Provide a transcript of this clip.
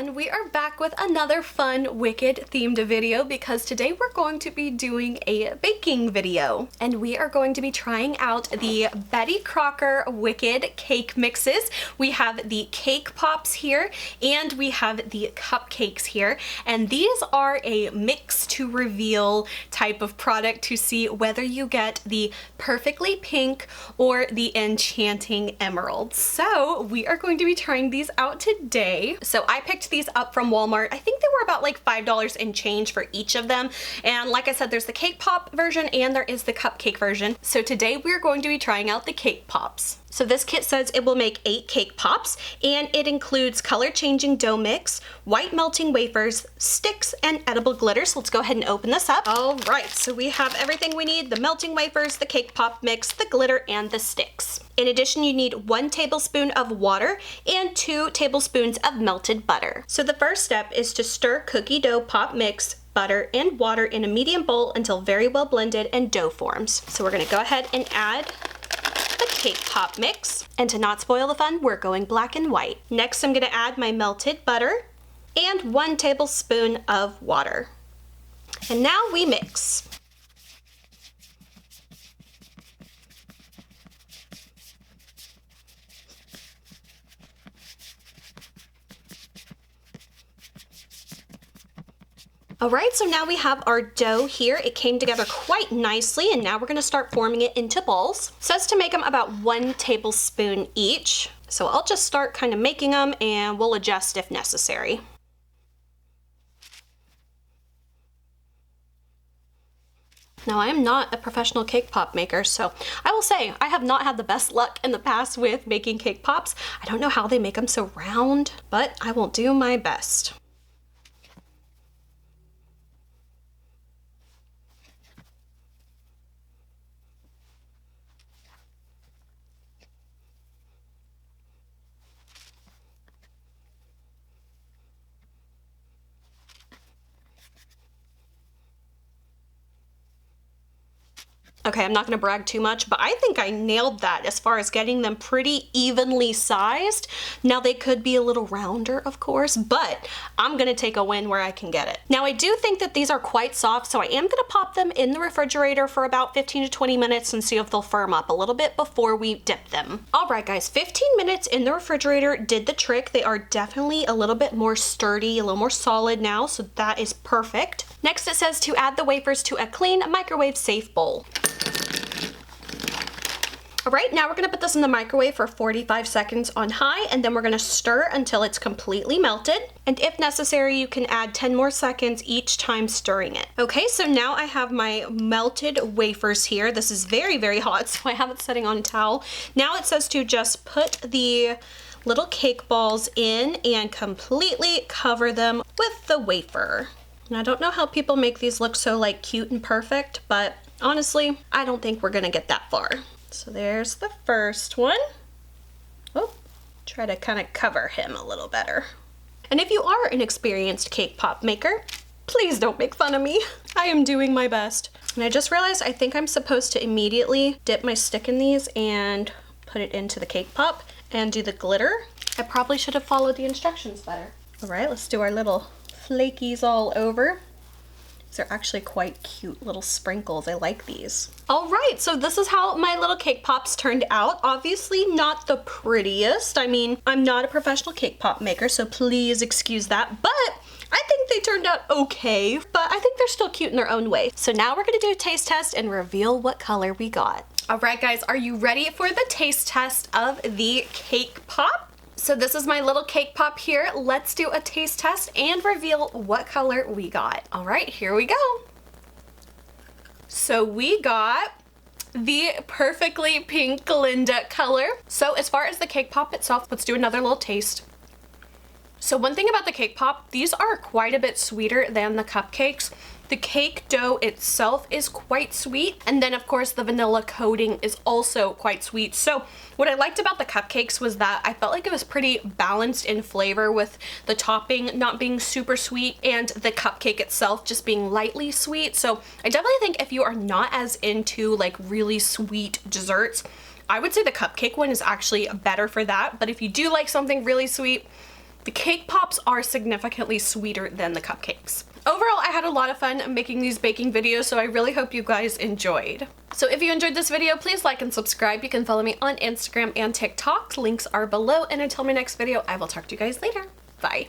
everyone, we are back with another fun Wicked themed video because today we're going to be doing a baking video and we are going to be trying out the Betty Crocker Wicked cake mixes. We have the cake pops here and we have the cupcakes here, and these are a mix to reveal type of product to see whether you get the perfectly pink or the enchanting emerald. So we are going to be trying these out today. So I picked these up from Walmart. I think they were about like $5 and change for each of them. And like I said, there's the cake pop version and there is the cupcake version. So today we're going to be trying out the cake pops. So this kit says it will make 8 cake pops, and it includes color changing dough mix, white melting wafers, sticks, and edible glitter. So let's go ahead and open this up. All right, so we have everything we need: the melting wafers, the cake pop mix, the glitter, and the sticks. In addition, you need 1 tablespoon of water and 2 tablespoons of melted butter. So the first step is to stir cookie dough pop mix, butter, and water in a medium bowl until very well blended and dough forms. So we're gonna go ahead and add the cake pop mix. And to not spoil the fun, we're going black and white. Next, I'm gonna add my melted butter and 1 tablespoon of water. And now we mix. All right, so now we have our dough here. It came together quite nicely, and now we're gonna start forming it into balls. It says to make them about 1 tablespoon each. So I'll just start kind of making them and we'll adjust if necessary. Now, I am not a professional cake pop maker, so I will say I have not had the best luck in the past with making cake pops. I don't know how they make them so round, but I will do my best. Okay, I'm not gonna brag too much, but I think I nailed that as far as getting them pretty evenly sized. Now they could be a little rounder, of course, but I'm gonna take a win where I can get it. Now I do think that these are quite soft, so I am gonna pop them in the refrigerator for about 15 to 20 minutes and see if they'll firm up a little bit before we dip them. All right guys, 15 minutes in the refrigerator did the trick. They are definitely a little bit more sturdy, a little more solid now, so that is perfect. Next it says to add the wafers to a clean microwave safe bowl. All right, now we're gonna put this in the microwave for 45 seconds on high, and then we're gonna stir until it's completely melted. And if necessary, you can add 10 more seconds each time stirring it. Okay, so now I have my melted wafers here. This is very, very hot, so I have it setting on a towel. Now it says to just put the little cake balls in and completely cover them with the wafer. And I don't know how people make these look so like cute and perfect, but honestly, I don't think we're gonna get that far. So there's the first one. Oh, try to kind of cover him a little better. And if you are an experienced cake pop maker, please don't make fun of me. I am doing my best. And I just realized I think I'm supposed to immediately dip my stick in these and put it into the cake pop and do the glitter. I probably should have followed the instructions better. All right, let's do our little flakies all over. These are actually quite cute little sprinkles. I like these. All right, so this is how my little cake pops turned out. Obviously not the prettiest. I mean, I'm not a professional cake pop maker, so please excuse that, but I think they turned out okay, but I think they're still cute in their own way. So now we're gonna do a taste test and reveal what color we got. All right, guys, are you ready for the taste test of the cake pop? So this is my little cake pop here. Let's do a taste test and reveal what color we got. All right, here we go. So we got the perfectly pink Glinda color. So as far as the cake pop itself, let's do another little taste. So one thing about the cake pop, these are quite a bit sweeter than the cupcakes. The cake dough itself is quite sweet, and then of course the vanilla coating is also quite sweet. So what I liked about the cupcakes was that I felt like it was pretty balanced in flavor, with the topping not being super sweet and the cupcake itself just being lightly sweet. So I definitely think if you are not as into like really sweet desserts, I would say the cupcake one is actually better for that. But if you do like something really sweet, The cake pops are significantly sweeter than the cupcakes. Overall, I had a lot of fun making these baking videos, so I really hope you guys enjoyed. So if you enjoyed this video, please like and subscribe. You can follow me on Instagram and TikTok. Links are below, and until my next video, I will talk to you guys later. Bye.